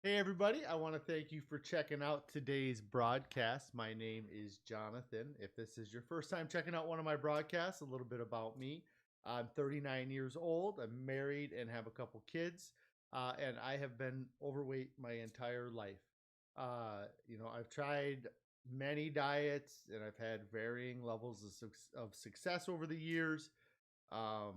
Hey, everybody. I want to thank you for checking out today's broadcast. My name is Jonathan. If this is your first time checking out one of my broadcasts, a little bit about me. I'm 39 years old. I'm married and have a couple kids. And I have been overweight my entire life. I've tried many diets and I've had varying levels of success over the years. I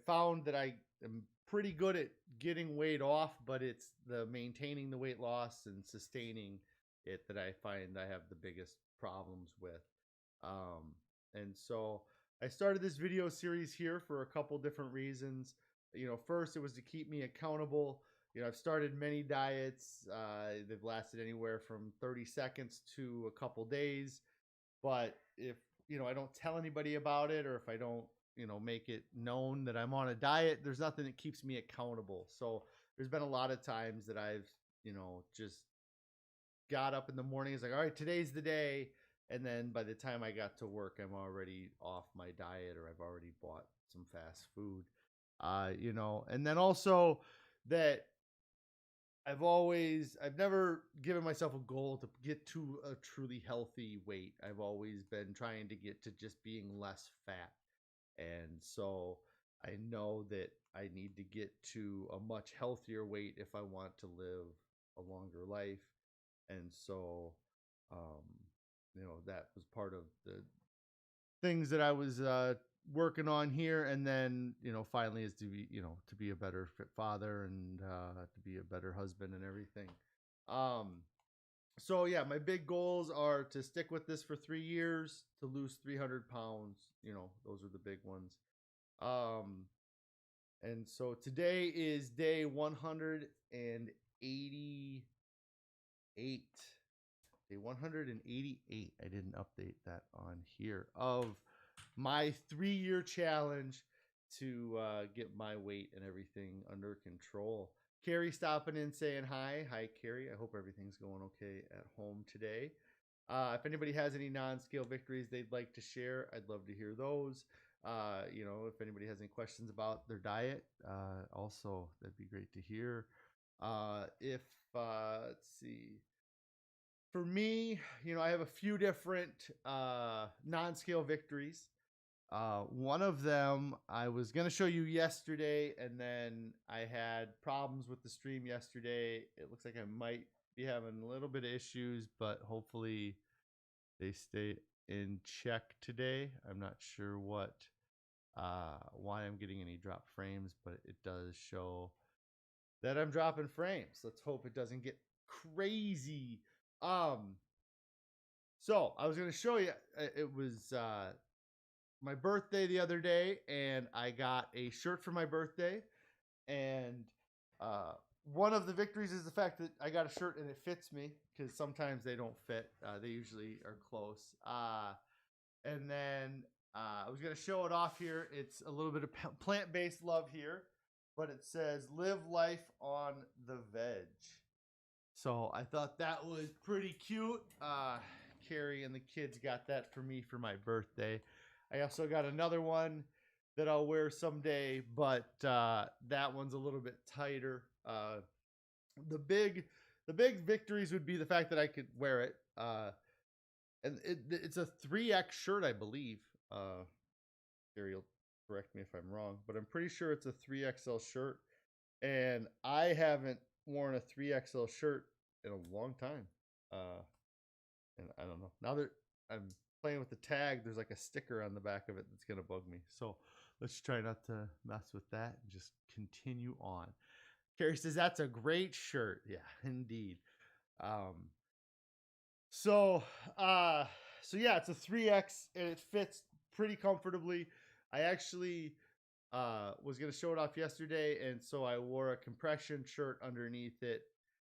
found that I am pretty good at getting weight off, but it's the maintaining the weight loss and sustaining it that I find I have the biggest problems with. Um, and so I started this video series here for a couple different reasons. First, it was to keep me accountable. I've started many diets. They've lasted anywhere from 30 seconds to a couple days. But if I don't tell anybody about it, or if I don't make it known that I'm on a diet, there's nothing that keeps me accountable. So there's been a lot of times that I've just got up in the morning. It's like, all right, today's the day. And then by the time I got to work, I'm already off my diet, or I've already bought some fast food. And then also that I've never given myself a goal to get to a truly healthy weight. I've always been trying to get to just being less fat. And so I know that I need to get to a much healthier weight if I want to live a longer life. And so, um, that was part of the things that I was working on here, and then finally is to be to be a better fit father and to be a better husband and everything. Um, so yeah, my big goals are to stick with this for 3 years, to lose 300 pounds. Those are the big ones. Um, and so today is day 188. Day 188. I didn't update that on here, of my 3-year challenge to get my weight and everything under control. Carrie stopping in saying hi. Hi, Carrie. I hope everything's going okay at home today. If anybody has any non-scale victories they'd like to share, I'd love to hear those. If anybody has any questions about their diet, also that'd be great to hear. If Let's see, for me, I have a few different non-scale victories. One of them I was going to show you yesterday, and then I had problems with the stream yesterday. It looks like I might be having a little bit of issues, but hopefully they stay in check today. I'm not sure why I'm getting any drop frames, but it does show that I'm dropping frames. Let's hope it doesn't get crazy. Um, so I was going to show you. It was my birthday the other day, and I got a shirt for my birthday. And uh, one of the victories is the fact that I got a shirt and it fits me, because sometimes they don't fit. They usually are close. And then I was going to show it off here. It's a little bit of plant-based love here, but it says "Live life on the veg." So I thought that was pretty cute. Carrie and the kids got that for me for my birthday. I also got another one that I'll wear someday, but that one's a little bit tighter. The big, the big victories would be the fact that I could wear it, and it's a 3X shirt, I believe. Carrie will correct me if I'm wrong, but I'm pretty sure it's a 3XL shirt, and I haven't worn a 3XL shirt in a long time. And I don't know. Now that I'm playing with the tag, there's like a sticker on the back of it that's gonna bug me. So let's try not to mess with that and just continue on. Carrie says that's a great shirt. Yeah, indeed. Um, so uh so yeah, it's a 3X and it fits pretty comfortably. I actually was gonna show it off yesterday, and so I wore a compression shirt underneath it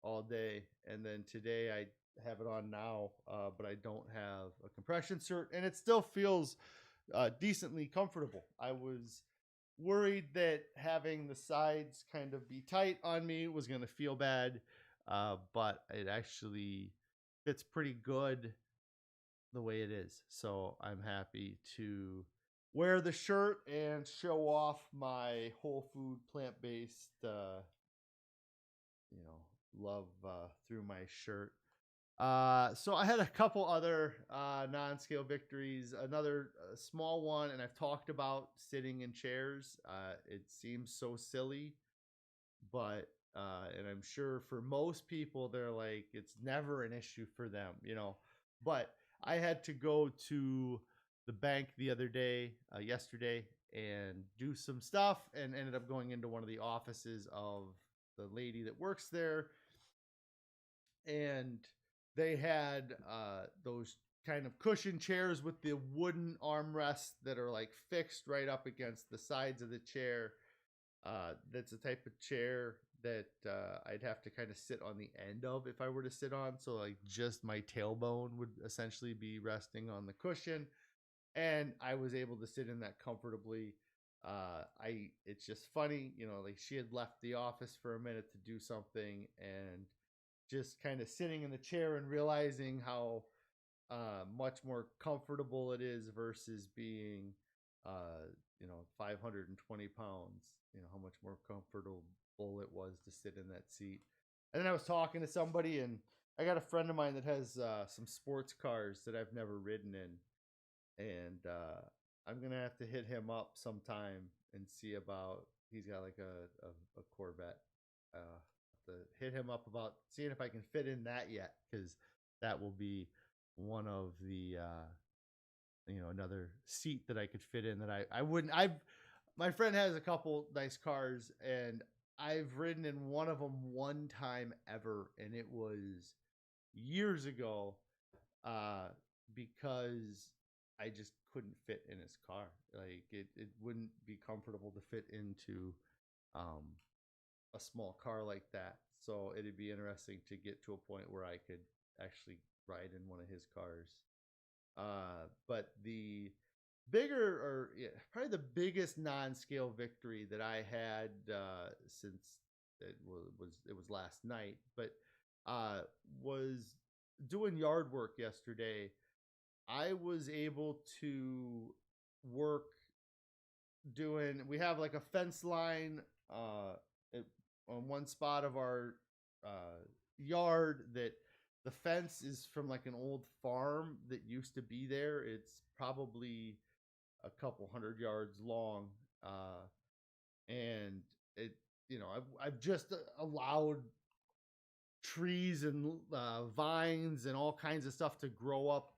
all day, and then today I have it on now, but I don't have a compression shirt, and it still feels decently comfortable. I was worried that having the sides kind of be tight on me was going to feel bad, but it actually fits pretty good the way it is. So I'm happy to wear the shirt and show off my whole food plant based love through my shirt. So I had a couple other non-scale victories. Another small one, and I've talked about sitting in chairs. It seems so silly, but and I'm sure for most people, they're like, it's never an issue for them. But I had to go to the bank the other day, yesterday, and do some stuff, and ended up going into one of the offices of the lady that works there, and they had those kind of cushion chairs with the wooden armrests that are like fixed right up against the sides of the chair. That's the type of chair that I'd have to kind of sit on the end of if I were to sit on. So like just my tailbone would essentially be resting on the cushion, and I was able to sit in that comfortably. I It's just funny, like she had left the office for a minute to do something, and just kind of sitting in the chair and realizing how much more comfortable it is versus being, 520 pounds, how much more comfortable it was to sit in that seat. And then I was talking to somebody, and I got a friend of mine that has some sports cars that I've never ridden in. And I'm going to have to hit him up sometime and see about, he's got like a Corvette. To hit him up about seeing if I can fit in that yet, because that will be one of the another seat that I could fit in that I wouldn't. I've My friend has a couple nice cars, and I've ridden in one of them one time ever, and it was years ago, uh, because I just couldn't fit in his car. Like it wouldn't be comfortable to fit into um, a small car like that. So it'd be interesting to get to a point where I could actually ride in one of his cars. But the bigger, or yeah, probably the biggest non-scale victory that I had since it was last night, but was doing yard work yesterday. I was able to work doing. We have like a fence line it, on one spot of our yard, that the fence is from like an old farm that used to be there. It's probably a couple hundred yards long, and it I've just allowed trees and vines and all kinds of stuff to grow up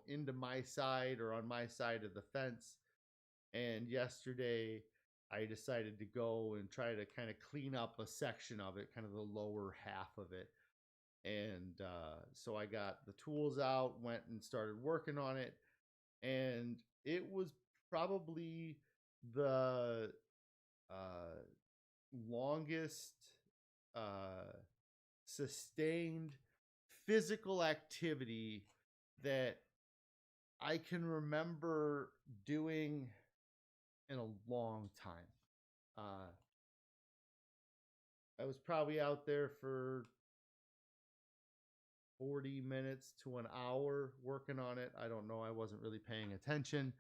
into my side or on my side of the fence. And yesterday I decided to go and try to kind of clean up a section of it, kind of the lower half of it. And so I got the tools out, went and started working on it, and it was probably the uh, longest uh, sustained physical activity that I can remember doing in a long time. Uh, I was probably out there for 40 minutes to an hour working on it. I don't know. I wasn't really paying attention,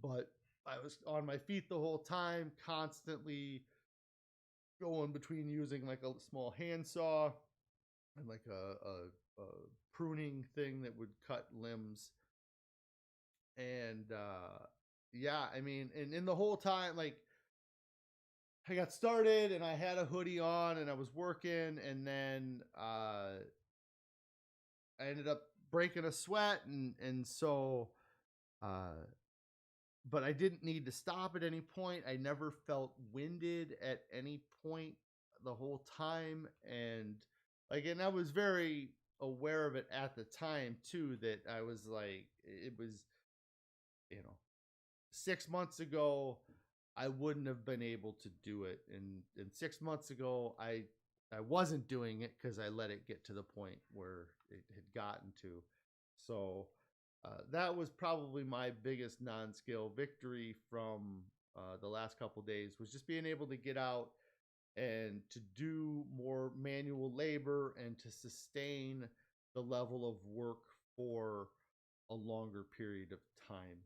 but I was on my feet the whole time, constantly going between using like a small handsaw and like a pruning thing that would cut limbs. And yeah, I mean, and in the whole time, like I got started and I had a hoodie on and I was working, and then I ended up breaking a sweat, and so uh but I didn't need to stop at any point. I never felt winded at any point the whole time. And I was very aware of it at the time too, that I was like, it was, you know, 6 months ago, I wouldn't have been able to do it. And 6 months ago, I wasn't doing it because I let it get to the point where it had gotten to. So that was probably my biggest non-scale victory from the last couple days, was just being able to get out and to do more manual labor and to sustain the level of work for a longer period of time.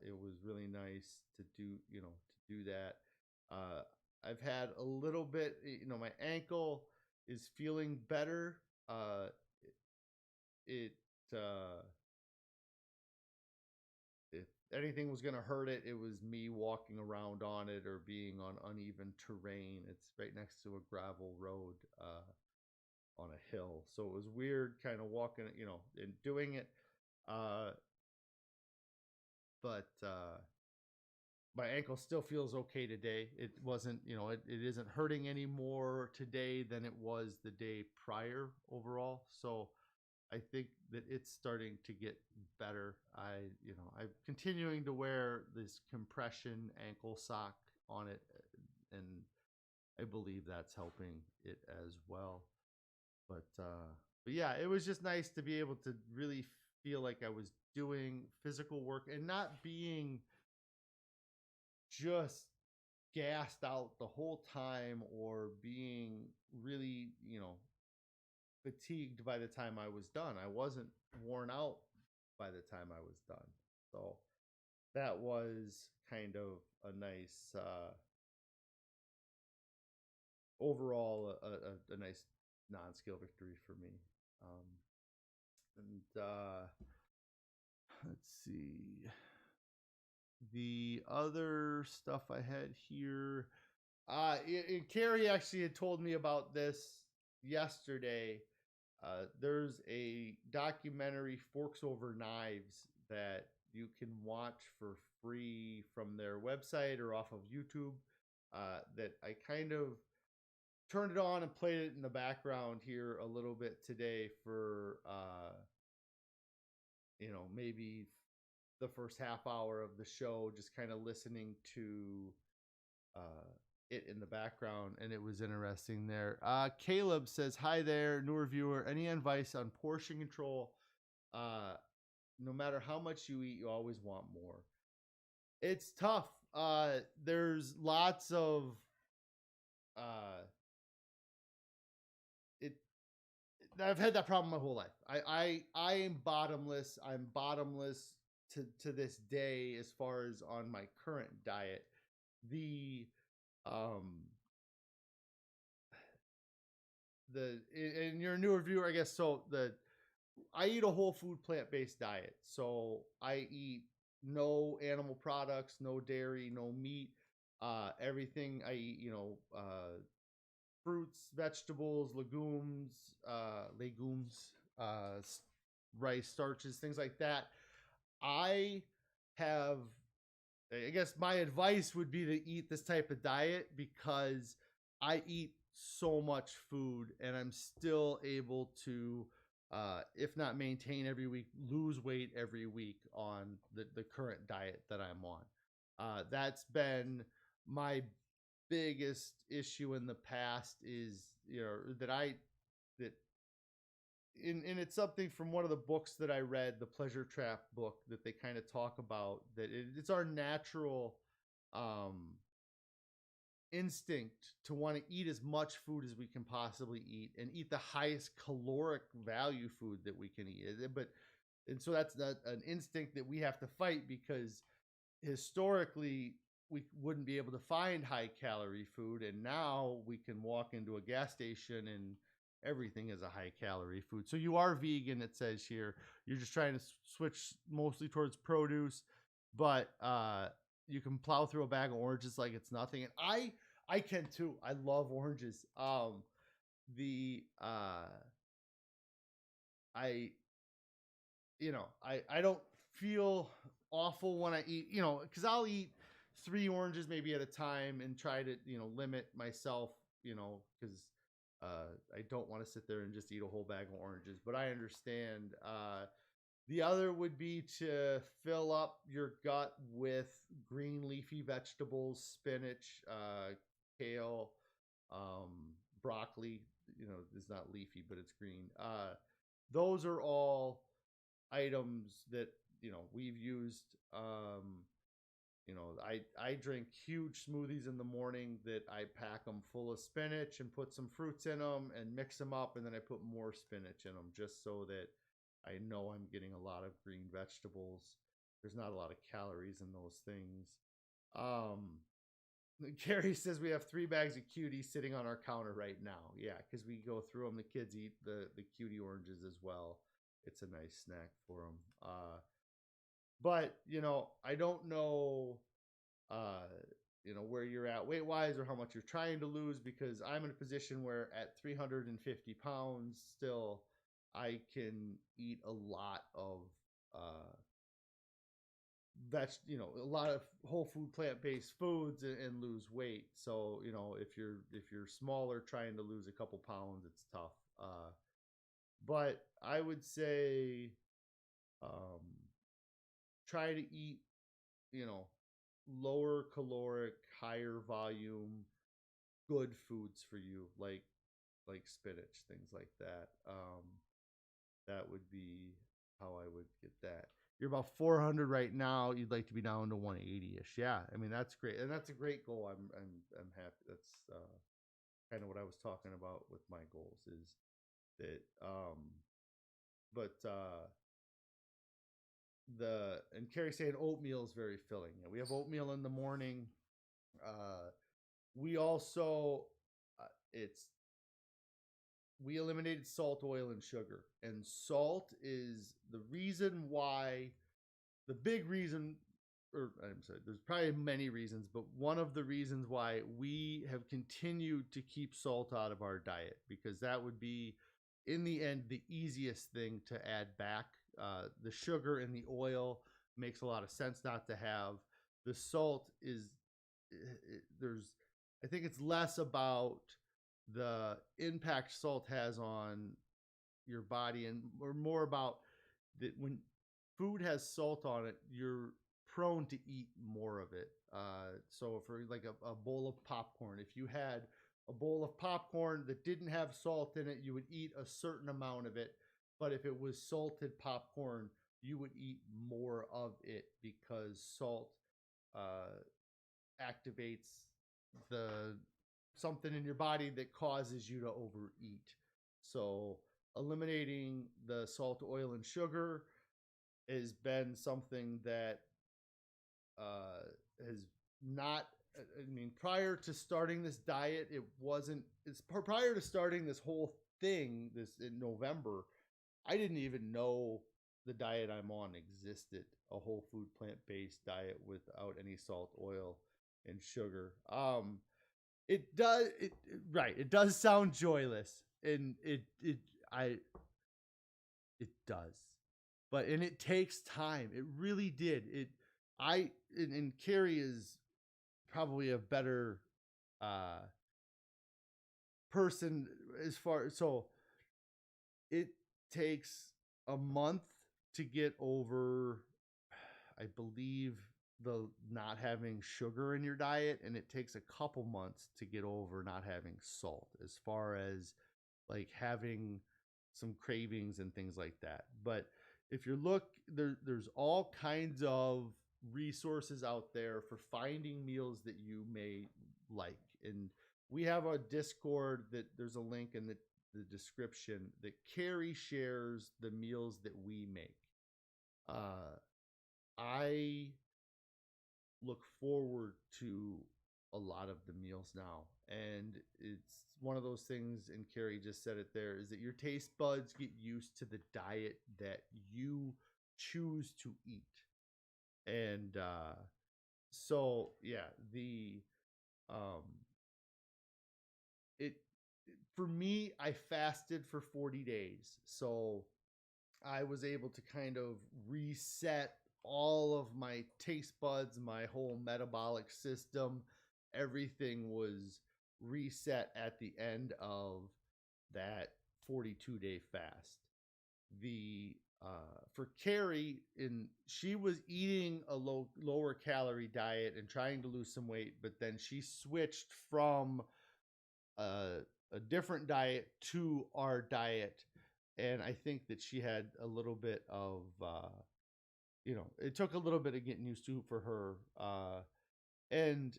It was really nice to do that. I've had a little bit, my ankle. is feeling better. It if anything was gonna hurt it, it was me walking around on it or being on uneven terrain. It's right next to a gravel road on a hill, so it was weird, kind of walking, and doing it. Uh, but my ankle still feels okay today. It wasn't, it isn't hurting any more today than it was the day prior overall. So I think that it's starting to get better. I'm continuing to wear this compression ankle sock on it, and I believe that's helping it as well. But yeah, it was just nice to be able to really feel like I was doing physical work and not being just gassed out the whole time or being really, fatigued by the time I was done. I wasn't worn out by the time I was done. So that was kind of a nice, overall, a nice non-scale victory for me. And let's see. The other stuff I had here, Carrie actually had told me about this yesterday. There's a documentary, Forks Over Knives, that you can watch for free from their website or off of YouTube. That I kind of turned it on and played it in the background here a little bit today for, maybe the first half hour of the show, just kind of listening to uh, it in the background, and it was interesting there. Caleb says, "Hi there, newer viewer. Any advice on portion control? Uh, no matter how much you eat, you always want more. It's tough. There's lots of uh, it. I've had that problem my whole life. I am bottomless. I'm bottomless to this day as far as on my current diet. The um the and you're a newer viewer, I guess. So I eat a whole food plant based diet. So I eat no animal products, no dairy, no meat. Everything I eat, fruits, vegetables, legumes, rice, starches, things like that. I have, I guess my advice would be to eat this type of diet because I eat so much food and I'm still able to, if not maintain every week, lose weight every week on the current diet that I'm on. That's been my biggest issue in the past is, that and it's something from one of the books that I read, the Pleasure Trap book, that they kind of talk about that it's our natural um, instinct to want to eat as much food as we can possibly eat and eat the highest caloric value food that we can eat. And so that's not an instinct that we have to fight because historically we wouldn't be able to find high calorie food, and now we can walk into a gas station and everything is a high calorie food. So you are vegan, it says here. You're just trying to switch mostly towards produce, but you can plow through a bag of oranges like it's nothing. And I can too. I love oranges. The I I don't feel awful when I eat, because I'll eat three oranges maybe at a time and try to, limit myself, because I don't want to sit there and just eat a whole bag of oranges. But I understand. The other would be to fill up your gut with green leafy vegetables, spinach, kale, broccoli. It's not leafy, but it's green. Those are all items that we've used. I drink huge smoothies in the morning that I pack them full of spinach and put some fruits in them and mix them up, and then I put more spinach in them just so that I know I'm getting a lot of green vegetables. There's not a lot of calories in those things. Um, Carrie says we have 3 bags of cuties sitting on our counter right now. Yeah, because we go through them. The kids eat the cutie oranges as well. It's a nice snack for them. But I don't know, uh, where you're at weight wise or how much you're trying to lose, because I'm in a position where at 350 pounds still, I can eat a lot of uh, a lot of whole food plant based foods, and lose weight. So if you're smaller trying to lose a couple pounds, it's tough. But I would say, um, try to eat you know lower caloric, higher volume, good foods for you, like spinach, things like that. That would be how I would get that. You're about 400 right now. You'd like to be down to 180 ish. Yeah, I mean that's great, and that's a great goal. I'm happy. That's kind of what I was talking about with my goals, is that. But the and Carrie saying oatmeal is very filling. Yeah, we have oatmeal in the morning. We also it's we eliminated salt, oil, and sugar. And salt is the reason why, the big reason, or I'm sorry, there's probably many reasons, but one of the reasons why we have continued to keep salt out of our diet, because that would be, in the end, the easiest thing to add back. The sugar and the oil makes a lot of sense not to have. The salt is, there's, I think it's less about the impact salt has on your body, and or more about that when food has salt on it, you're prone to eat more of it. So for like a bowl of popcorn, if you had a bowl of popcorn that didn't have salt in it, you would eat a certain amount of it. But if it was salted popcorn, you would eat more of it, because salt uh, activates the something in your body that causes you to overeat. So eliminating the salt, oil, and sugar has been something that has not. I mean, prior to starting this diet, it wasn't. It's prior to starting this whole thing, this in November, I didn't even know the diet I'm on existed. A whole food plant based diet without any salt, oil, and sugar. It does right. It does sound joyless, and I it does, but and it takes time. It really did. I and Carrie is probably a better uh person as far, so it takes a month to get over, I believe, the not having sugar in your diet, and it takes a couple months to get over not having salt, as far as like having some cravings and things like that. But if you look, there's all kinds of resources out there for finding meals that you may like. And we have a Discord that there's a link in the description that Carrie shares the meals that we make. Uh, I look forward to a lot of the meals now. And it's one of those things, and Carrie just said it there, is that your taste buds get used to the diet that you choose to eat. And so yeah, the um it for me, I fasted for 40 days. So I was able to kind of reset all of my taste buds, my whole metabolic system. Everything was reset at the end of that 42-day fast. The For Carrie, in she was eating a lower calorie diet and trying to lose some weight, but then she switched from a different diet to our diet, and I think that she had a little bit of it took a little bit of getting used to for her. And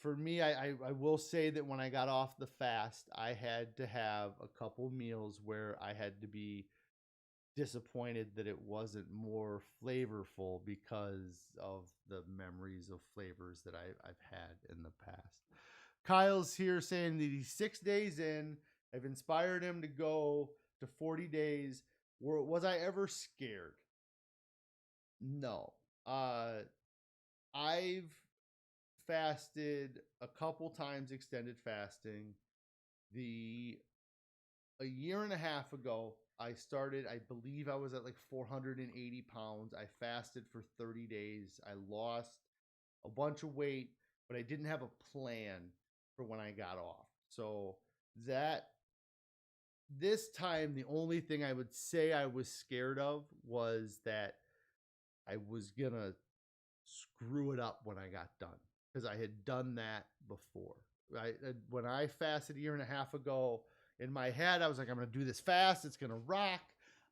for me, I will say that when I got off the fast, I had to have a couple meals where I had to be disappointed that it wasn't more flavorful because of the memories of flavors that I've had in the past. Kyle's here saying that he's 6 days in. I've inspired him to go to 40 days. Was I ever scared? No. I've fasted a couple times, extended fasting. A year and a half ago, I started, I believe I was at like 480 pounds. I fasted for 30 days. I lost a bunch of weight, but I didn't have a plan for when I got off. So that this time, the only thing I would say I was scared of was that I was gonna screw it up when I got done, because I had done that before. Right when I fasted a year and a half ago, in my head I was like, I'm gonna do this fast. It's gonna rock.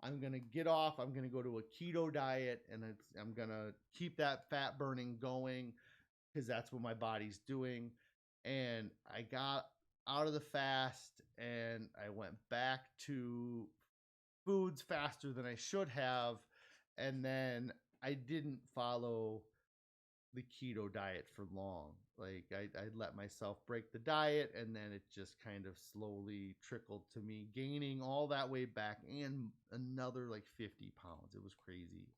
I'm gonna get off. I'm gonna go to a keto diet, and I'm gonna keep that fat burning going because that's what my body's doing. And I got out of the fast and I went back to foods faster than I should have. And then I didn't follow the keto diet for long. Like I let myself break the diet, and then it just kind of slowly trickled to me gaining all that weight back and another like 50 pounds. It was crazy.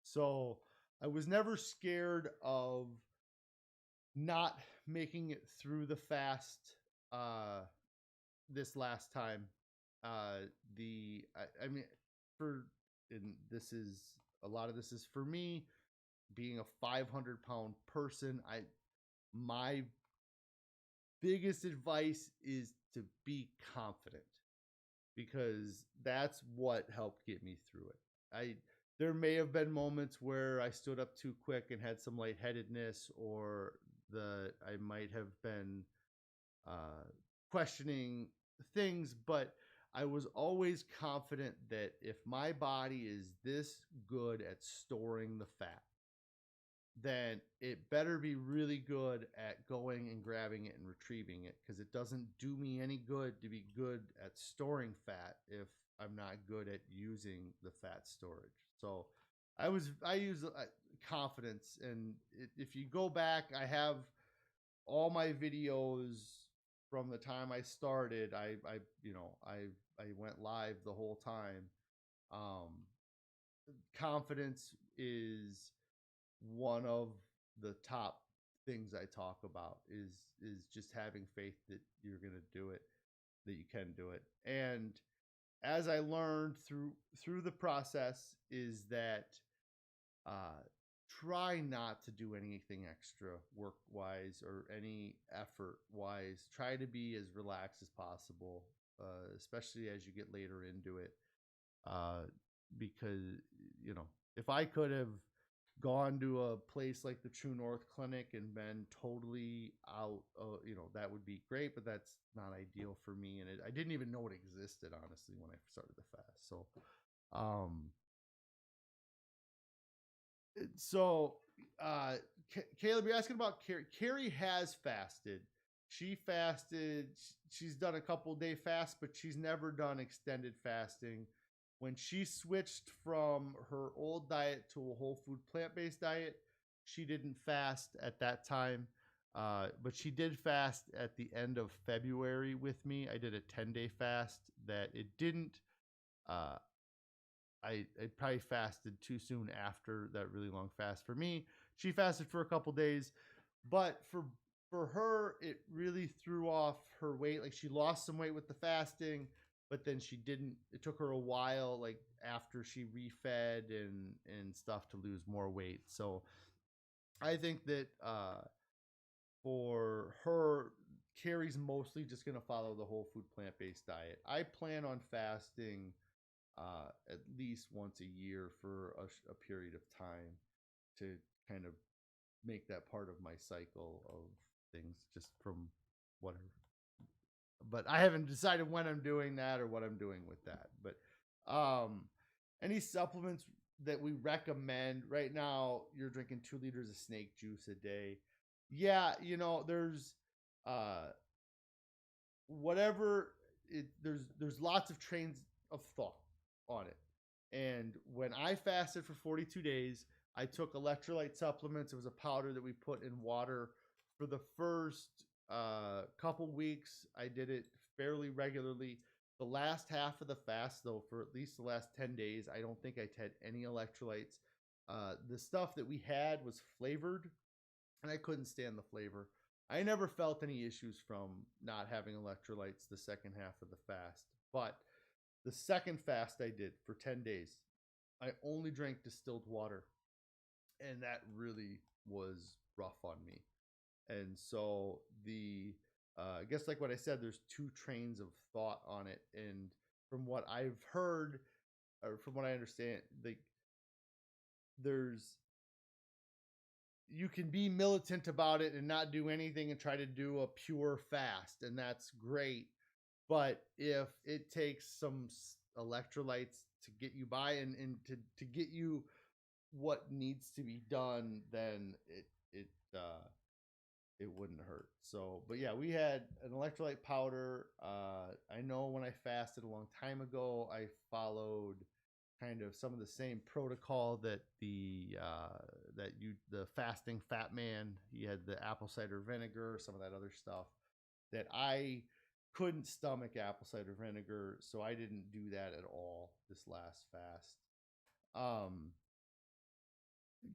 So I was never scared of not making it through the fast uh this last time. I mean, for and this is a lot of this is for me being a 500-pound person. My biggest advice is to be confident, because that's what helped get me through it. There may have been moments where I stood up too quick and had some lightheadedness, or I might have been uh, questioning things, but I was always confident that if my body is this good at storing the fat, then it better be really good at going and grabbing it and retrieving it, because it doesn't do me any good to be good at storing fat if I'm not good at using the fat storage. So I use confidence, and if you go back, I have all my videos from the time I started. I went live the whole time. Um, Confidence is one of the top things I talk about, is just having faith that you're going to do it, that you can do it. And as I learned through the process, is that uh, try not to do anything extra work wise or any effort wise. Try to be as relaxed as possible, especially as you get later into it. Uh, because, if I could have gone to a place like the True North Clinic and been totally out, that would be great, but that's not ideal for me. And I didn't even know it existed, honestly, when I started the fast. Um, so uh Caleb, you're asking about Carrie. Carrie has fasted. She fasted. She's done a couple day fast, but she's never done extended fasting. When she switched from her old diet to a whole food plant-based diet, she didn't fast at that time. But she did fast at the end of February with me. I did a 10-day fast that it didn't uh I probably fasted too soon after that really long fast for me. She fasted for a couple days, but for her, it really threw off her weight. Like, she lost some weight with the fasting, but then she didn't. It took her a while, like after she refed and stuff, to lose more weight. So I think that for her, Carrie's mostly just gonna follow the whole food plant based diet. I plan on fasting at least once a year for a period of time, to kind of make that part of my cycle of things, just from whatever. But I haven't decided when I'm doing that or what I'm doing with that. But any supplements that we recommend right now? You're drinking 2 liters of snake juice a day. Yeah, there's uh whatever there's lots of trains of thought on it. And when I fasted for 42 days, I took electrolyte supplements. It was a powder that we put in water for the first couple weeks. I did it fairly regularly. The last half of the fast, though, for at least the last 10 days, I don't think I had any electrolytes. The stuff that we had was flavored, and I couldn't stand the flavor. I never felt any issues from not having electrolytes the second half of the fast. But the second fast I did for 10 days, I only drank distilled water. And that really was rough on me. And so I guess like what I said, there's two trains of thought on it. And from what I've heard, or from what I understand, like there's you can be militant about it and not do anything and try to do a pure fast, and that's great. But if it takes some electrolytes to get you by and to get you what needs to be done, then it wouldn't hurt. So, but yeah, we had an electrolyte powder. I know when I fasted a long time ago, I followed kind of some of the same protocol that the fasting fat man, he had the apple cider vinegar, some of that other stuff that I couldn't stomach apple cider vinegar, so I didn't do that at all this last fast.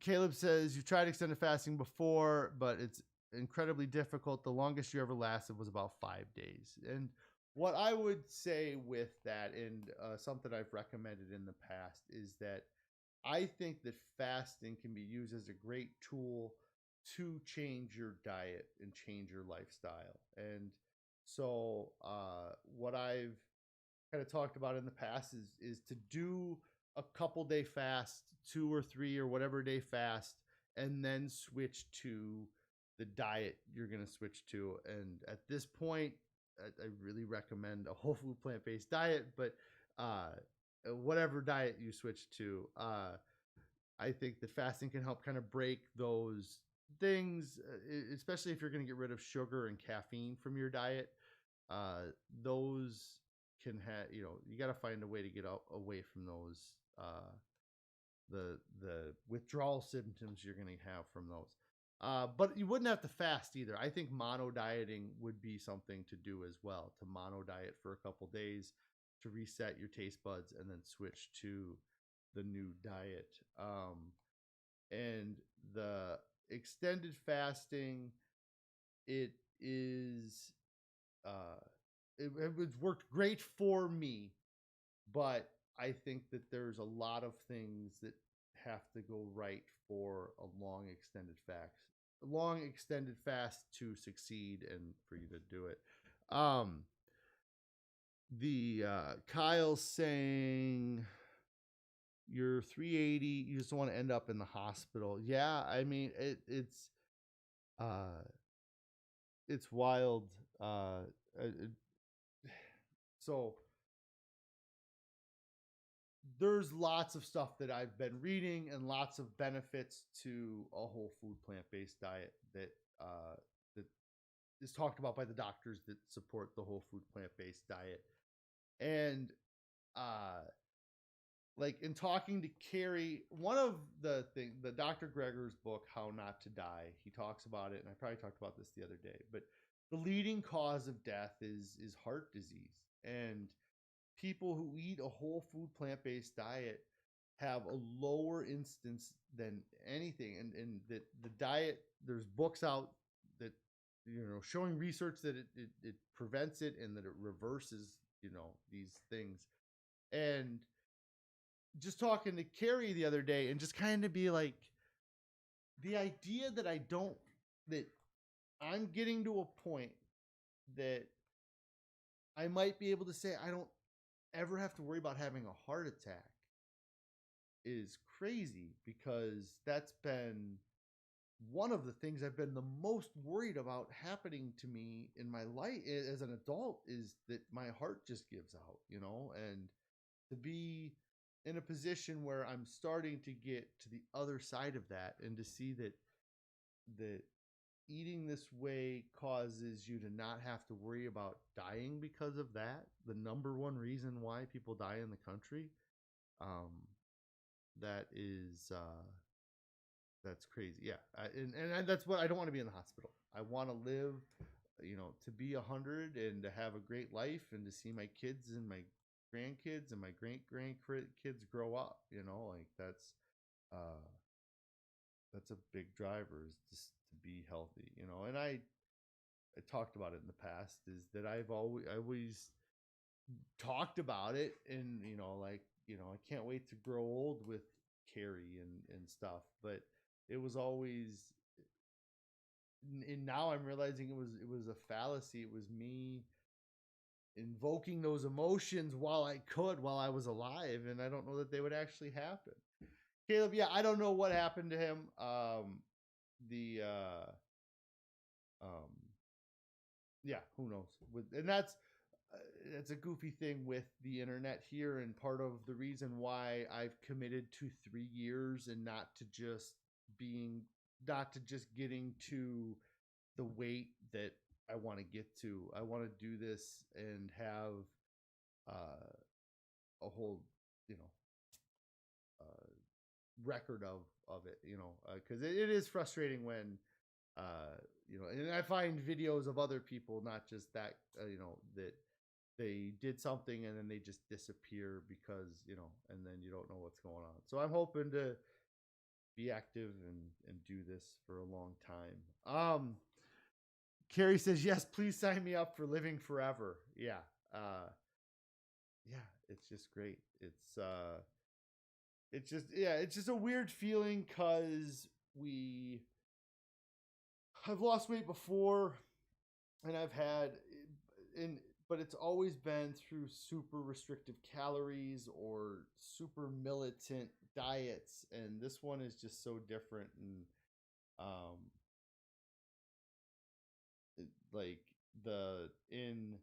Caleb says you've tried extended fasting before, but it's incredibly difficult. The longest you ever lasted was about 5 days. And what I would say with that, and something I've recommended in the past, is that I think that fasting can be used as a great tool to change your diet and change your lifestyle. And so, what I've kind of talked about in the past is to do a couple day fast, 2 or 3 or whatever day fast, and then switch to the diet you're going to switch to. And at this point, I really recommend a whole food plant based diet, but whatever diet you switch to, I think that fasting can help kind of break those things, especially if you're going to get rid of sugar and caffeine from your diet. Those can have, you got to find a way to get away from those, the withdrawal symptoms you're going to have from those. But you wouldn't have to fast either. I think mono dieting would be something to do as well, to mono diet for a couple days to reset your taste buds and then switch to the new diet. And the extended fasting, it is it's worked great for me, but I think that there's a lot of things that have to go right for a long extended fast to succeed and for you to do it. The Kyle saying you're 380, you just don't want to end up in the hospital. Yeah, I mean uh it's wild. So there's lots of stuff that I've been reading and lots of benefits to a whole food plant based diet that is talked about by the doctors that support the whole food plant based diet. And uh like in talking to Carrie, one of the Dr. Greger's book, How Not to Die, he talks about it, and I probably talked about this the other day, but the leading cause of death is heart disease. And people who eat a whole food plant based diet have a lower instance than anything. And that the diet, there's books out that showing research that it prevents it and that it reverses these things. And just talking to Carrie the other day and just kind of be like, the idea that that I'm getting to a point that I might be able to say I don't ever have to worry about having a heart attack is crazy, because that's been one of the things I've been the most worried about happening to me in my life as an adult, is that my heart just gives out, and to be in a position where I'm starting to get to the other side of that, and to see that eating this way causes you to not have to worry about dying because of that, the number one reason why people die in the country, Um, that is that's crazy. Yeah, and that's what I don't want to be in the hospital. I want to live, to be 100 and to have a great life and to see my kids and my grandkids and my great grandkids grow up. Like uh, that's a big driver, is just to be healthy. And I talked about it in the past, is that I always talked about it, and like, I can't wait to grow old with Carrie and stuff, but it was always, and now I'm realizing it was a fallacy. It was me invoking those emotions while I was alive, and I don't know that they would actually happen. Caleb, yeah, I don't know what happened to him. The um yeah, who knows? And that's a goofy thing with the internet here, and part of the reason why I've committed to 3 years and being not to just getting to the weight that I want to get to. I want to do this and have a whole, you know, record of it, because it is frustrating when, and I find videos of other people, not just that, that they did something and then they just disappear because, and then you don't know what's going on. So I'm hoping to be active and do this for a long time. Carrie says, yes, please sign me up for living forever. Yeah. Yeah, it's just great. It's just a weird feeling, because I've lost weight before, and in but it's always been through super restrictive calories or super militant diets, and this one is just so different. And um like the in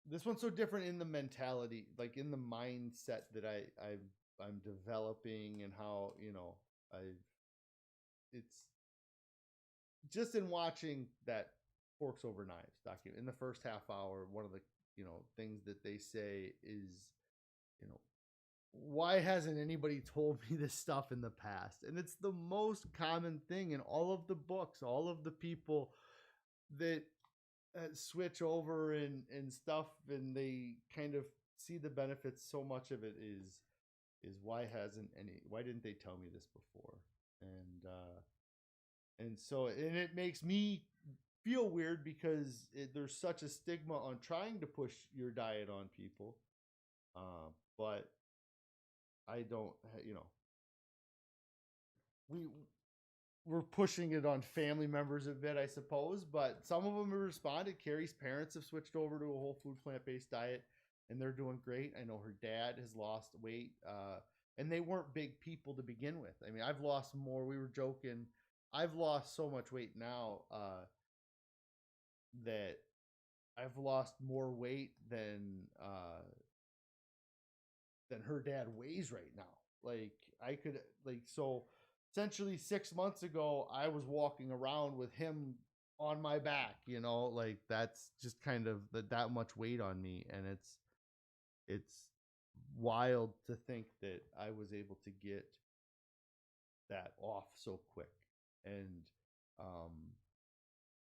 this one's so different in the mentality, like in the mindset that I'm developing, and how, I it's just in watching that Forks Over Knives document in the first half hour. One of the, things that they say is, you know why hasn't anybody told me this stuff in the past? And it's the most common thing in all of the books, all of the people that switch over and stuff, and they kind of see the benefits. So much of it is why didn't they tell me this before? And it makes me feel weird, because there's such a stigma on trying to push your diet on people. But I don't, we we're pushing it on family members a bit, I suppose, but some of them have responded. Carrie's parents have switched over to a whole food plant-based diet, and they're doing great. I know her dad has lost weight, and they weren't big people to begin with. I mean, I've lost more. We were joking. I've lost so much weight now, that I've lost more weight than her dad weighs right now. Like, I could, like, so essentially 6 months ago, I was walking around with him on my back, like that's just kind of that much weight on me. And it's wild to think that I was able to get that off so quick. And um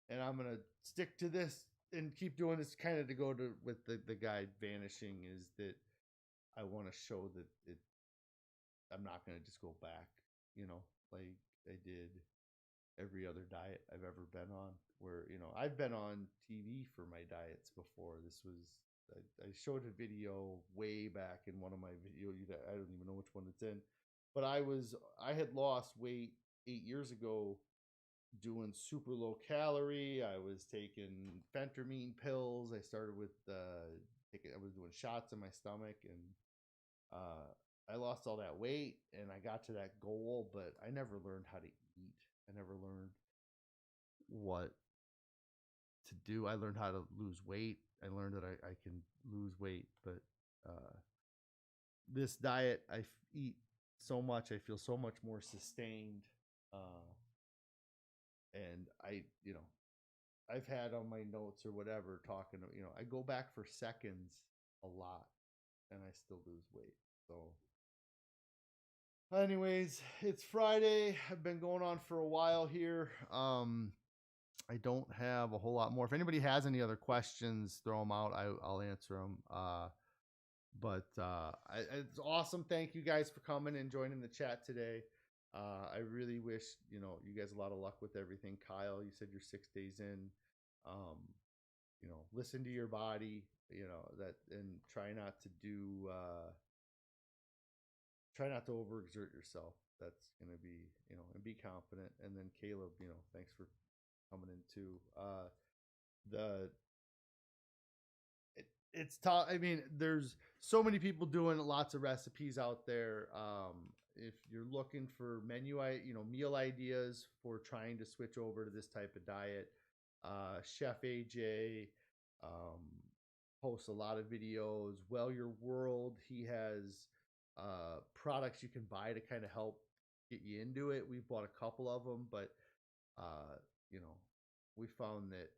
and I'm gonna stick to this and keep doing this, kind of to go to with the guy vanishing, is that I want to show that I'm not going to just go back, like I did every other diet I've ever been on, where, I've been on TV for my diets before. I showed a video way back in one of my videos. I don't even know which one it's in, but I had lost weight 8 years ago doing super low calorie. I was taking phentermine pills. I started with I was doing shots in my stomach, and I lost all that weight and I got to that goal, but I never learned how to eat. I never learned what to do. I learned how to lose weight. I learned that I can lose weight, but uh, this diet, eat so much. I feel so much more sustained. Uh, and I've had on my notes or whatever talking, I go back for seconds a lot. and I still lose weight. So anyways, it's Friday. I've been going on for a while here. I don't have a whole lot more. If anybody has any other questions, throw them out. I'll answer them. It's awesome. Thank you guys for coming and joining the chat today. I really wish, you know, you guys a lot of luck with everything. Kyle, you said you're 6 days in. You know, listen to your body, you know, that, and try not to overexert yourself. That's going to be, you know, and be confident. And then Caleb, you know, thanks for coming in too. The it's tough. I mean, there's so many people doing lots of recipes out there. If you're looking for meal ideas for trying to switch over to this type of diet, Chef AJ um, posts a lot of videos. Well, Your World, he has products you can buy to kind of help get you into it. We've bought a couple of them, but you know, we found that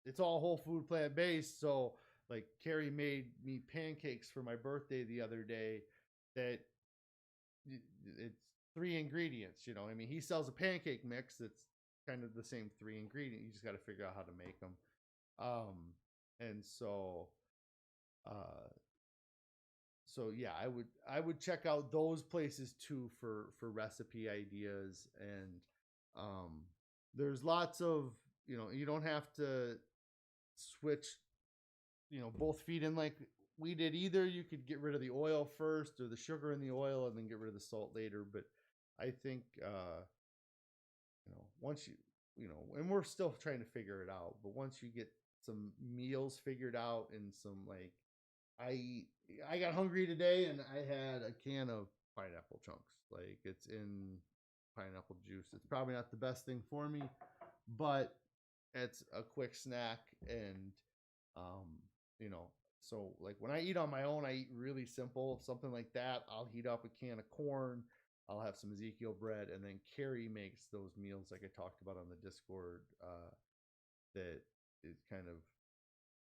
it's all whole food, plant based. So like Carrie made me pancakes for my birthday the other day that it's 3 ingredients, you know. I mean, he sells a pancake mix that's kind of the same 3 ingredients. You just got to figure out how to make them. And so yeah, I would check out those places too for recipe ideas. And there's lots of, you know, you don't have to switch, you know, both feet in like we did either. You could get rid of the oil first, or the sugar in the oil, and then get rid of the salt later. But I think you know, once you know, and we're still trying to figure it out, but once you get some meals figured out and some like I got hungry today and I had a can of pineapple chunks. Like, it's in pineapple juice. It's probably not the best thing for me, but it's a quick snack. And um you know, so like when I eat on my own, I eat really simple, something like that. I'll heat up a can of corn, I'll have some Ezekiel bread, and then Carrie makes those meals like I talked about on the Discord, that is kind of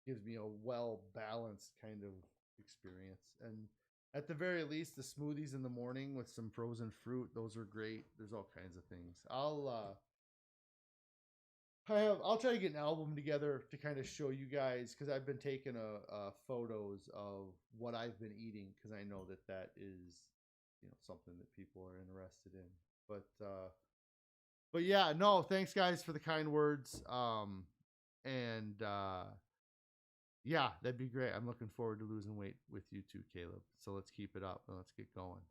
gives me a well balanced kind of experience. And at the very least, the smoothies in the morning with some frozen fruit, those are great. There's all kinds of things. I'll try to get an album together to kind of show you guys, because I've been taking photos of what I've been eating, because I know that is, you know, something that people are interested in. But yeah, no, thanks guys for the kind words. And yeah, that'd be great. I'm looking forward to losing weight with you too, Caleb. So let's keep it up and let's get going.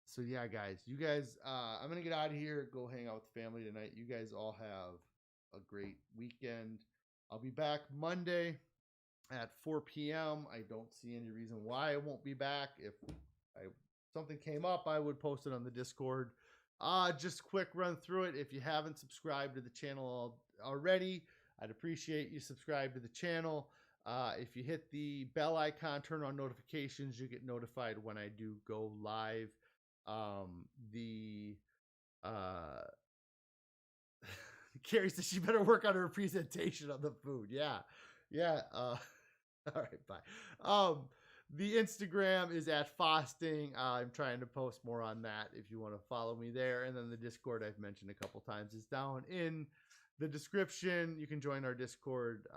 So yeah, guys, you guys, I'm gonna get out of here, go hang out with the family tonight. You guys all have a great weekend. I'll be back Monday at 4 p.m. I don't see any reason why I won't be back. If something came up, I would post it on the Discord. Just quick run through it. If you haven't subscribed to the channel already, I'd appreciate you subscribe to the channel. If you hit the bell icon, turn on notifications, you get notified when I do go live. Carrie says she better work on her presentation on the food. Yeah. All right, bye. The Instagram is at Fosting. I'm trying to post more on that if you want to follow me there. And then the Discord I've mentioned a couple times is down in the description. You can join our Discord.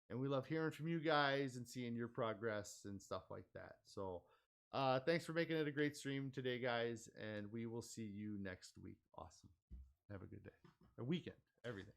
And we love hearing from you guys and seeing your progress and stuff like that. So thanks for making it a great stream today, guys. And we will see you next week. Awesome. Have a good day. A weekend. Everything.